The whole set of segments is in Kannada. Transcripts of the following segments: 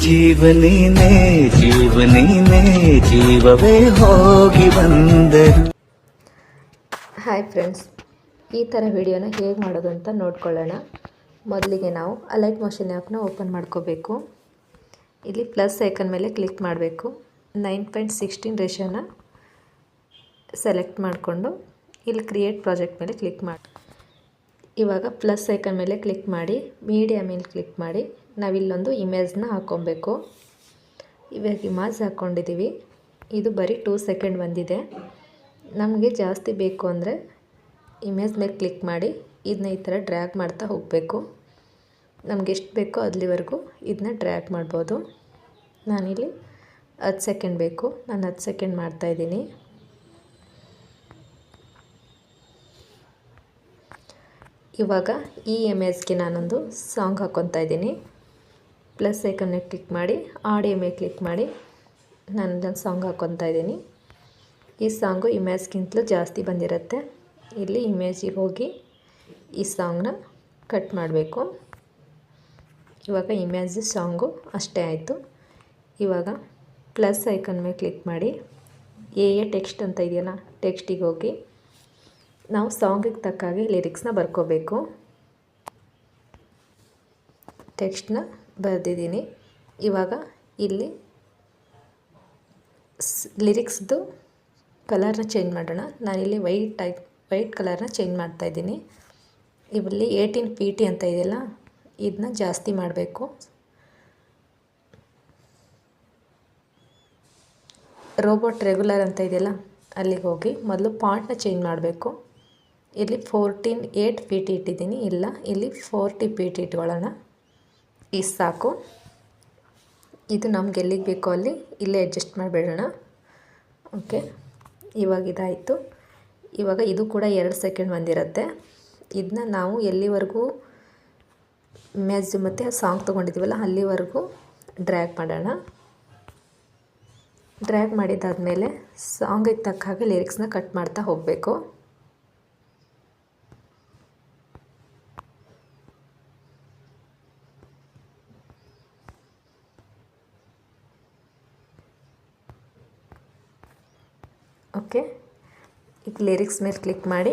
ಜೀವನೇನೆ ಜೀವನೇನೆ ಜೀವವೇ ಹೋಗಿ ಬಂದರು. ಹಾಯ್ ಫ್ರೆಂಡ್ಸ್, ಈ ಥರ ವಿಡಿಯೋನ ಹೇಗೆ ಮಾಡೋದು ಅಂತ ನೋಡ್ಕೊಳ್ಳೋಣ. ಮೊದಲಿಗೆ ನಾವು ಅಲೈಟ್ ಮೋಷನ್ ಆ್ಯಪ್ನ ಓಪನ್ ಮಾಡ್ಕೋಬೇಕು. ಇಲ್ಲಿ ಪ್ಲಸ್ ಐಕನ್ ಮೇಲೆ ಕ್ಲಿಕ್ ಮಾಡಬೇಕು. 9:16 ರೇಷಿಯೋನ ಸೆಲೆಕ್ಟ್ ಮಾಡಿಕೊಂಡು ಇಲ್ಲಿ ಕ್ರಿಯೇಟ್ ಪ್ರಾಜೆಕ್ಟ್ ಮೇಲೆ ಕ್ಲಿಕ್ ಮಾಡಿ. ಇವಾಗ ಪ್ಲಸ್ ಐಕನ್ ಮೇಲೆ ಕ್ಲಿಕ್ ಮಾಡಿ ಮೀಡಿಯಾ ಮೇಲೆ ಕ್ಲಿಕ್ ಮಾಡಿ ನಾವಿಲ್ಲೊಂದು ಇಮೇಜ್ನ ಹಾಕ್ಕೊಬೇಕು. ಇವಾಗ ಇಮೇಜ್ ಹಾಕ್ಕೊಂಡಿದ್ದೀವಿ. ಇದು ಬರೀ 2 ಸೆಕೆಂಡ್ ಬಂದಿದೆ. ನಮಗೆ ಜಾಸ್ತಿ ಬೇಕು ಅಂದರೆ ಇಮೇಜ್ ಮೇಲೆ ಕ್ಲಿಕ್ ಮಾಡಿ ಇದನ್ನ ಈ ಥರ ಡ್ರ್ಯಾಗ್ ಮಾಡ್ತಾ ಹೋಗಬೇಕು. ನಮ್ಗೆ ಎಷ್ಟು ಬೇಕೋ ಅಲ್ಲಿವರೆಗೂ ಇದನ್ನ ಡ್ರ್ಯಾಗ್ ಮಾಡ್ಬೋದು. ನಾನಿಲ್ಲಿ 10 ಸೆಕೆಂಡ್ ಬೇಕು, ನಾನು 10 ಸೆಕೆಂಡ್ ಮಾಡ್ತಾಯಿದ್ದೀನಿ. ಇವಾಗ ಈ ಇಮೇಜ್ಗೆ ನಾನೊಂದು ಸಾಂಗ್ ಹಾಕ್ಕೊತಾ ಇದ್ದೀನಿ. ಪ್ಲಸ್ ಐಕನ್ನೇ ಕ್ಲಿಕ್ ಮಾಡಿ ಆಡಿಯೋ ಮೇಲೆ ಕ್ಲಿಕ್ ಮಾಡಿ ನಾನು ಸಾಂಗ್ ಹಾಕ್ಕೊತಾ ಇದ್ದೀನಿ. ಈ ಸಾಂಗು ಇಮೇಜ್ಗಿಂತಲೂ ಜಾಸ್ತಿ ಬಂದಿರುತ್ತೆ. ಇಲ್ಲಿ ಇಮೇಜಿಗೆ ಹೋಗಿ ಈ ಸಾಂಗ್ನ ಕಟ್ ಮಾಡಬೇಕು. ಇವಾಗ ಇಮೇಜ್ ಸಾಂಗು ಅಷ್ಟೇ ಆಯಿತು. ಇವಾಗ ಪ್ಲಸ್ ಐಕನ್ ಮೇಲೆ ಕ್ಲಿಕ್ ಮಾಡಿ ಟೆಕ್ಸ್ಟ್ ಅಂತ ಇದೆಯಲ್ಲ, ಟೆಕ್ಸ್ಟಿಗೆ ಹೋಗಿ ನಾವು ಸಾಂಗಿಗೆ ತಕ್ಕಾಗಿ ಲಿರಿಕ್ಸ್ನ ಬರ್ಕೋಬೇಕು. ಟೆಕ್ಸ್ಟ್ನ ಬರೆದಿದ್ದೀನಿ. ಇವಾಗ ಇಲ್ಲಿ ಲಿರಿಕ್ಸ್ದು ಕಲರ್ನ ಚೇಂಜ್ ಮಾಡೋಣ. ನಾನಿಲ್ಲಿ ವೈಟ್ ಕಲರ್ನ ಚೇಂಜ್ ಮಾಡ್ತಾಯಿದ್ದೀನಿ. ಇಲ್ಲಿ 18 pt ಅಂತ ಇದೆಯಲ್ಲ, ಇದನ್ನ ಜಾಸ್ತಿ ಮಾಡಬೇಕು. ರೋಬೋಟ್ ರೆಗ್ಯುಲರ್ ಅಂತ ಇದೆಯಲ್ಲ, ಅಲ್ಲಿಗೆ ಹೋಗಿ ಮೊದಲು ಪಾಂಟ್ನ ಚೇಂಜ್ ಮಾಡಬೇಕು. ಇಲ್ಲಿ 8 pt ಇಟ್ಟಿದ್ದೀನಿ. ಇಲ್ಲ, ಇಲ್ಲಿ 40 pt ಇಟ್ಕೊಳ್ಳೋಣ. ಇಷ್ಟು ಸಾಕು. ಇದು ನಮ್ಗೆ ಎಲ್ಲಿಗೆ ಬೇಕೋ ಅಲ್ಲಿ ಇಲ್ಲೇ ಅಡ್ಜಸ್ಟ್ ಮಾಡಿಬಿಡೋಣ. ಓಕೆ, ಇವಾಗ ಇದಾಯಿತು. ಇವಾಗ ಇದು ಕೂಡ 2 ಸೆಕೆಂಡ್ ಬಂದಿರುತ್ತೆ. ಇದನ್ನ ನಾವು ಎಲ್ಲಿವರೆಗೂ ಇಮೇಜ್ ಮತ್ತು ಸಾಂಗ್ ತೊಗೊಂಡಿದ್ದೀವಲ್ಲ ಅಲ್ಲಿವರೆಗೂ ಡ್ರ್ಯಾಗ್ ಮಾಡೋಣ. ಡ್ರ್ಯಾಗ್ ಮಾಡಿದ್ದಾದಮೇಲೆ ಸಾಂಗಿಗೆ ತಕ್ಕ ಹಾಗೆ ಲಿರಿಕ್ಸ್ನ ಕಟ್ ಮಾಡ್ತಾ ಹೋಗಬೇಕು. ಓಕೆ, ಈಗ ಲಿರಿಕ್ಸ್ ಮೇಲೆ ಕ್ಲಿಕ್ ಮಾಡಿ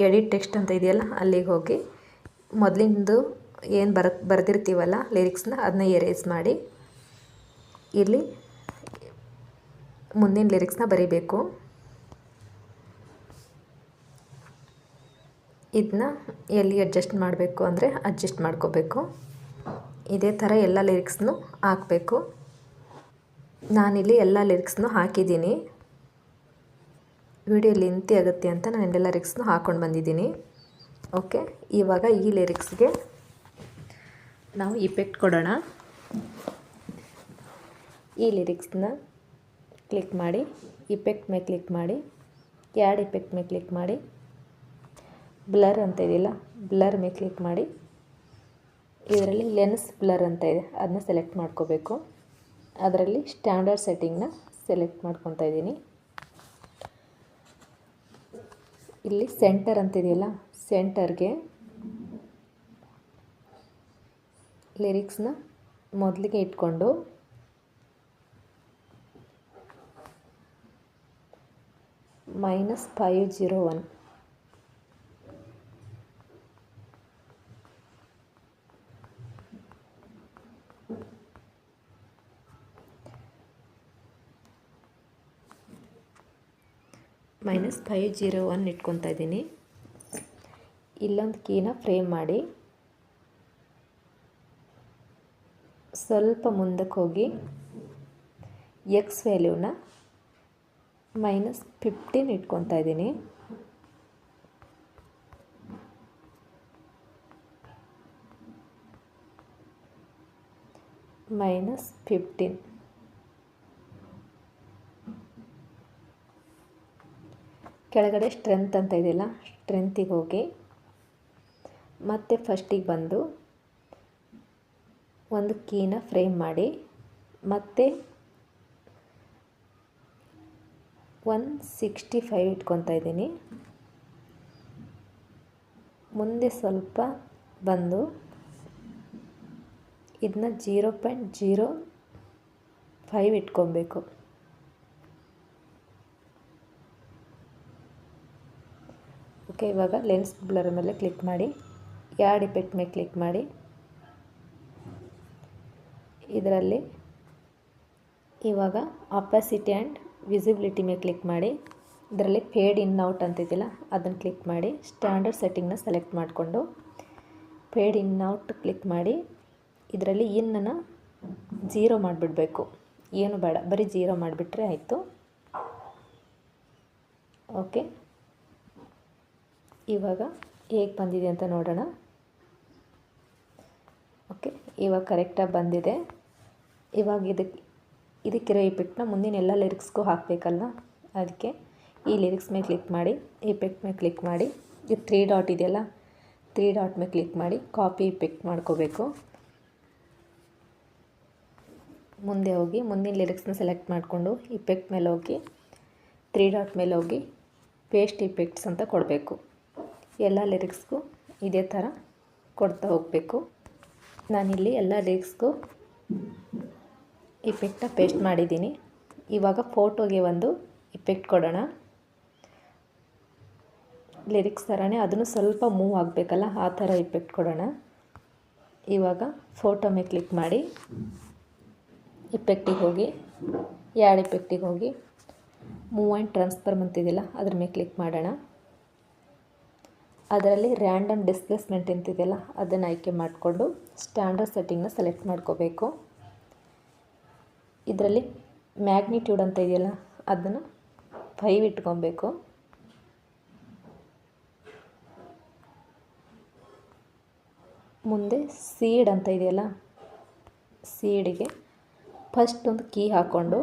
ಎಡಿಟ್ ಟೆಕ್ಸ್ಟ್ ಅಂತ ಇದೆಯಲ್ಲ ಅಲ್ಲಿಗೆ ಹೋಗಿ ಮೊದಲಿಂದು ಏನು ಬರೆದಿರ್ತೀವಲ್ಲ ಲಿರಿಕ್ಸ್ನ ಅದನ್ನ ಎರೇಸ್ ಮಾಡಿ ಇಲ್ಲಿ ಮುಂದಿನ ಲಿರಿಕ್ಸ್ನ ಬರೀಬೇಕು. ಇದನ್ನ ಎಲ್ಲಿ ಅಡ್ಜಸ್ಟ್ ಮಾಡಬೇಕು ಅಂದರೆ ಅಡ್ಜಸ್ಟ್ ಮಾಡ್ಕೋಬೇಕು. ಇದೇ ಥರ ಎಲ್ಲ ಲಿರಿಕ್ಸ್ನು ಹಾಕಬೇಕು. ನಾನಿಲ್ಲಿ ಎಲ್ಲ ಲಿರಿಕ್ಸ್ನು ಹಾಕಿದ್ದೀನಿ. ವಿಡಿಯೋ ಲೆಂತಿ ಆಗುತ್ತೆ ಅಂತ ನಾನು ಎಲ್ಲ ಲಿರಿಕ್ಸ್ನು ಹಾಕ್ಕೊಂಡು ಬಂದಿದ್ದೀನಿ. ಓಕೆ, ಇವಾಗ ಈ ಲಿರಿಕ್ಸ್ಗೆ ನಾವು ಇಫೆಕ್ಟ್ ಕೊಡೋಣ. ಈ ಲಿರಿಕ್ಸ್ನ ಕ್ಲಿಕ್ ಮಾಡಿ ಇಫೆಕ್ಟ್ ಮೇಲೆ ಕ್ಲಿಕ್ ಮಾಡಿ ಆ್ಯಡ್ ಇಫೆಕ್ಟ್ ಮೇಲೆ ಕ್ಲಿಕ್ ಮಾಡಿ ಬ್ಲರ್ ಅಂತ ಇದೆಯಲ್ಲ, ಬ್ಲರ್ ಮೇಲೆ ಕ್ಲಿಕ್ ಮಾಡಿ ಇದರಲ್ಲಿ ಲೆನ್ಸ್ ಬ್ಲರ್ ಅಂತ ಇದೆ, ಅದನ್ನ ಸೆಲೆಕ್ಟ್ ಮಾಡ್ಕೋಬೇಕು. ಅದರಲ್ಲಿ ಸ್ಟ್ಯಾಂಡರ್ಡ್ ಸೆಟ್ಟಿಂಗ್ನ ಸೆಲೆಕ್ಟ್ ಮಾಡ್ಕೊತಾ ಇದ್ದೀನಿ. ಇಲ್ಲಿ ಸೆಂಟರ್ ಅಂತ ಇದೆಯಲ್ಲ, ಸೆಂಟರ್ಗೆ ಲಿರಿಕ್ಸ್ನ ಮೊದಲಿಗೆ ಇಟ್ಕೊಂಡು -501 -501 ಇಟ್ಕೊತಾ ಇದ್ದೀನಿ. ಇಲ್ಲೊಂದು ಕೀನ ಫ್ರೇಮ್ ಮಾಡಿ ಸ್ವಲ್ಪ ಮುಂದಕ್ಕೆ ಹೋಗಿ ಎಕ್ಸ್ ವ್ಯಾಲ್ಯೂನ -15 ಇಟ್ಕೊತಾ ಇದ್ದೀನಿ. -15 ಕೆಳಗಡೆ ಸ್ಟ್ರೆಂತ್ ಅಂತ ಇದೆಯಲ್ಲ, ಸ್ಟ್ರೆಂತಿಗೆ ಹೋಗಿ ಮತ್ತೆ ಫಸ್ಟಿಗೆ ಬಂದು ಒಂದು ಕೀನ ಫ್ರೇಮ್ ಮಾಡಿ ಮತ್ತೆ 165 ಇಟ್ಕೊತಾ ಇದ್ದೀನಿ. ಮುಂದೆ ಸ್ವಲ್ಪ ಬಂದು ಇದನ್ನ 0.0 5 ಇಟ್ಕೊಬೇಕು. ಓಕೆ, ಇವಾಗ ಲೆನ್ಸ್ ಬ್ಲರ್ ಮೇಲೆ ಕ್ಲಿಕ್ ಮಾಡಿ, ಆ್ಯಡ್ ಇಫೆಕ್ಟ್ ಮೇಲೆ ಕ್ಲಿಕ್ ಮಾಡಿ, ಇದರಲ್ಲಿ ಇವಾಗ ಆಪಾಸಿಟಿ ಆ್ಯಂಡ್ ವಿಸಿಬಿಲಿಟಿ ಮೇಲೆ ಕ್ಲಿಕ್ ಮಾಡಿ, ಇದರಲ್ಲಿ ಫೇಡ್ ಇನ್ ಔಟ್ ಅಂತಿದ್ದಿಲ್ಲ ಅದನ್ನು ಕ್ಲಿಕ್ ಮಾಡಿ, ಸ್ಟ್ಯಾಂಡರ್ಡ್ ಸೆಟ್ಟಿಂಗ್ನ ಸೆಲೆಕ್ಟ್ ಮಾಡಿಕೊಂಡು ಫೇಡ್ ಇನ್ ಔಟ್ ಕ್ಲಿಕ್ ಮಾಡಿ, ಇದರಲ್ಲಿ ಇನ್ನನ್ನು 0 ಮಾಡಿಬಿಡಬೇಕು. ಏನು ಬೇಡ, ಬರೀ 0 ಮಾಡಿಬಿಟ್ರೆ ಆಯಿತು. ಓಕೆ, ಇವಾಗ ಹೇಗೆ ಬಂದಿದೆ ಅಂತ ನೋಡೋಣ. ಓಕೆ, ಇವಾಗ ಕರೆಕ್ಟಾಗಿ ಬಂದಿದೆ. ಇವಾಗ ಇದಕ್ಕಿರೋ ಇಫೆಕ್ಟ್ನ ಮುಂದಿನ ಎಲ್ಲ ಲಿರಿಕ್ಸ್ಗೂ ಹಾಕಬೇಕಲ್ಲ, ಅದಕ್ಕೆ ಈ ಲಿರಿಕ್ಸ್ ಮೇಲೆ ಕ್ಲಿಕ್ ಮಾಡಿ, ಇಫೆಕ್ಟ್ ಮೇಲೆ ಕ್ಲಿಕ್ ಮಾಡಿ, ಇದು 3 ಡಾಟ್ ಇದೆಯಲ್ಲ, 3 ಡಾಟ್ ಮೇಲೆ ಕ್ಲಿಕ್ ಮಾಡಿ ಕಾಪಿ ಇಫೆಕ್ಟ್ ಮಾಡ್ಕೋಬೇಕು. ಮುಂದೆ ಹೋಗಿ ಮುಂದಿನ ಲಿರಿಕ್ಸ್ನ ಸೆಲೆಕ್ಟ್ ಮಾಡಿಕೊಂಡು ಇಫೆಕ್ಟ್ ಮೇಲೆ ಹೋಗಿ 3 ಡಾಟ್ ಮೇಲೆ ಹೋಗಿ ಪೇಸ್ಟ್ ಇಫೆಕ್ಟ್ಸ್ ಅಂತ ಕೊಡಬೇಕು. ಎಲ್ಲ ಲಿರಿಕ್ಸ್ಗೂ ಇದೇ ಥರ ಕೊಡ್ತಾ ಹೋಗಬೇಕು. ನಾನಿಲ್ಲಿ ಎಲ್ಲ ಲಿರಿಕ್ಸ್ಗೂ ಇಫೆಕ್ಟ್ನ ಪೇಸ್ಟ್ ಮಾಡಿದ್ದೀನಿ. ಇವಾಗ ಫೋಟೋಗೆ ಒಂದು ಇಫೆಕ್ಟ್ ಕೊಡೋಣ. ಲಿರಿಕ್ಸ್ ಥರನೇ ಅದನ್ನು ಸ್ವಲ್ಪ ಮೂವ್ ಆಗಬೇಕಲ್ಲ, ಆ ಥರ ಇಫೆಕ್ಟ್ ಕೊಡೋಣ. ಇವಾಗ ಫೋಟೋ ಮೇಲೆ ಕ್ಲಿಕ್ ಮಾಡಿ, ಇಫೆಕ್ಟಿಗೆ ಹೋಗಿ, ಆ್ಯಡ್ ಇಫೆಕ್ಟಿಗೆ ಹೋಗಿ, ಮೂವ್ ಆ್ಯಂಡ್ ಟ್ರಾನ್ಸ್ಫಾರ್ಮ್ ಅಂತಿದೆಯಲ್ಲ ಅದ್ರ ಮೇಲೆ ಕ್ಲಿಕ್ ಮಾಡೋಣ. ಅದರಲ್ಲಿ ರ್ಯಾಂಡಮ್ ಡಿಸ್ಪ್ಲೇಸ್ಮೆಂಟ್ ಅಂತಿದೆಯಲ್ಲ ಅದನ್ನು ಆಯ್ಕೆ ಮಾಡಿಕೊಂಡು ಸ್ಟ್ಯಾಂಡರ್ಡ್ ಸೆಟ್ಟಿಂಗ್ನ ಸೆಲೆಕ್ಟ್ ಮಾಡ್ಕೋಬೇಕು. ಇದರಲ್ಲಿ ಮ್ಯಾಗ್ನಿಟ್ಯೂಡ್ ಅಂತ ಇದೆಯಲ್ಲ ಅದನ್ನು 5 ಇಟ್ಕೊಬೇಕು. ಮುಂದೆ ಸೀಡ್ ಅಂತ ಇದೆಯಲ್ಲ, ಸೀಡಿಗೆ ಫಸ್ಟ್ ಒಂದು ಕೀ ಹಾಕ್ಕೊಂಡು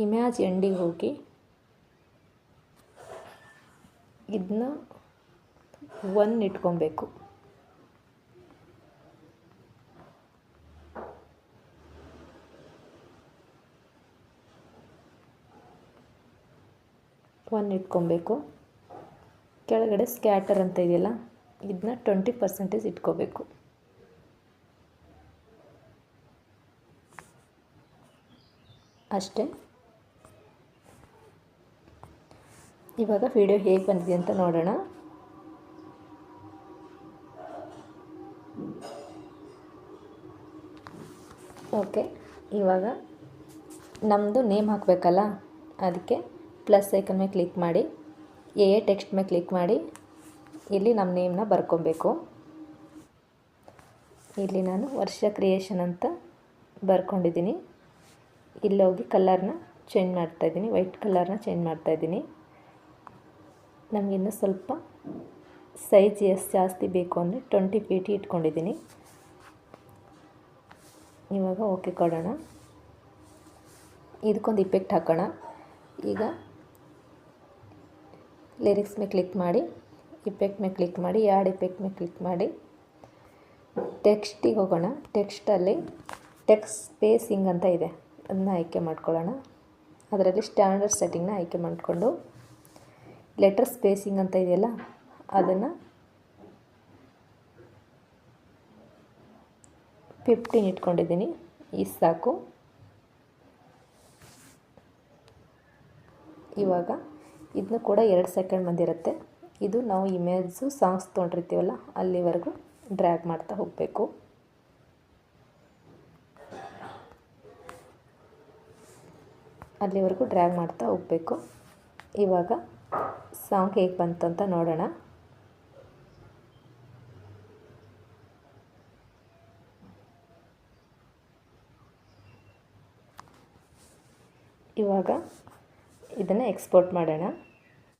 ಇಮ್ಯಾಜ್ ಎಂಡಿಗೆ ಹೋಗಿ ಇದನ್ನ 1 ಇಟ್ಕೊಬೇಕು. ಇಟ್ಕೊಬೇಕು. ಕೆಳಗಡೆ ಸ್ಕ್ಯಾಟರ್ ಅಂತ ಇದೆಯಲ್ಲ ಇದನ್ನ 20% ಇಟ್ಕೋಬೇಕು. ಅಷ್ಟೇ. ಇವಾಗ ವಿಡಿಯೋ ಹೇಗೆ ಬಂದಿದೆ ಅಂತ ನೋಡೋಣ. ಓಕೆ, ಇವಾಗ ನಮ್ಮದು ನೇಮ್ ಹಾಕಬೇಕಲ್ಲ, ಅದಕ್ಕೆ ಪ್ಲಸ್ ಐಕನ್ ಮೇಲೆ ಕ್ಲಿಕ್ ಮಾಡಿ, ಟೆಕ್ಸ್ಟ್ ಮೇಲೆ ಕ್ಲಿಕ್ ಮಾಡಿ, ಇಲ್ಲಿ ನಮ್ಮ ನೇಮ್ನ ಬರ್ಕೊಬೇಕು. ಇಲ್ಲಿ ನಾನು ವರ್ಷ ಕ್ರಿಯೇಷನ್ ಅಂತ ಬರ್ಕೊಂಡಿದ್ದೀನಿ. ಇಲ್ಲೋಗಿ ಕಲರ್ನ ಚೇಂಜ್ ಮಾಡ್ತಾಯಿದ್ದೀನಿ, ವೈಟ್ ಕಲರ್ನ ಚೇಂಜ್ ಮಾಡ್ತಾಯಿದ್ದೀನಿ. ನಮಗಿನ್ನೂ ಸ್ವಲ್ಪ ಸೈಜ್ ಎಷ್ಟು ಜಾಸ್ತಿ ಬೇಕು ಅಂದರೆ 20 feet ಇಟ್ಕೊಂಡಿದ್ದೀನಿ. ಇವಾಗ ಓಕೆ ಕೊಡೋಣ. ಇದಕ್ಕೊಂದು ಇಫೆಕ್ಟ್ ಹಾಕೋಣ. ಈಗ ಲಿರಿಕ್ಸ್ ಮೇಲೆ ಕ್ಲಿಕ್ ಮಾಡಿ, ಇಫೆಕ್ಟ್ ಮೇಲೆ ಕ್ಲಿಕ್ ಮಾಡಿ, ಆ್ಯಡ್ ಇಫೆಕ್ಟ್ ಮೇಲೆ ಕ್ಲಿಕ್ ಮಾಡಿ, ಟೆಕ್ಸ್ಟಿಗೆ ಹೋಗೋಣ. ಟೆಕ್ಸ್ಟಲ್ಲಿ ಟೆಕ್ಸ್ಟ್ ಸ್ಪೇಸಿಂಗ್ ಅಂತ ಇದೆ, ಅದನ್ನ ಆಯ್ಕೆ ಮಾಡ್ಕೊಳ್ಳೋಣ. ಅದರಲ್ಲಿ ಸ್ಟ್ಯಾಂಡರ್ಡ್ ಸೆಟ್ಟಿಂಗ್ನ ಆಯ್ಕೆ ಮಾಡಿಕೊಂಡು ಲೆಟರ್ ಸ್ಪೇಸಿಂಗ್ ಅಂತ ಇದೆಯಲ್ಲ ಅದನ್ನು 15 ಇಟ್ಕೊಂಡಿದ್ದೀನಿ. ಇಷ್ಟು ಸಾಕು. ಇವಾಗ ಇದನ್ನು ಕೂಡ 2 ಸೆಕೆಂಡ್ ಬಂದಿರುತ್ತೆ. ಇದು ನಾವು ಇಮೇಜು ಸಾಂಗ್ಸ್ ತೊಗೊಂಡಿರ್ತೀವಲ್ಲ ಅಲ್ಲಿವರೆಗೂ ಡ್ರ್ಯಾಗ್ ಮಾಡ್ತಾ ಹೋಗಬೇಕು. ಅಲ್ಲಿವರೆಗೂ ಡ್ರ್ಯಾಗ್ ಮಾಡ್ತಾ ಹೋಗಬೇಕು. ಇವಾಗ ಸಾಂಗ್ ಹೇಗೆ ಬಂತು ಅಂತ ನೋಡೋಣ. ಇವಾಗ ಇದನ್ನು ಎಕ್ಸ್ಪೋರ್ಟ್ ಮಾಡೋಣ.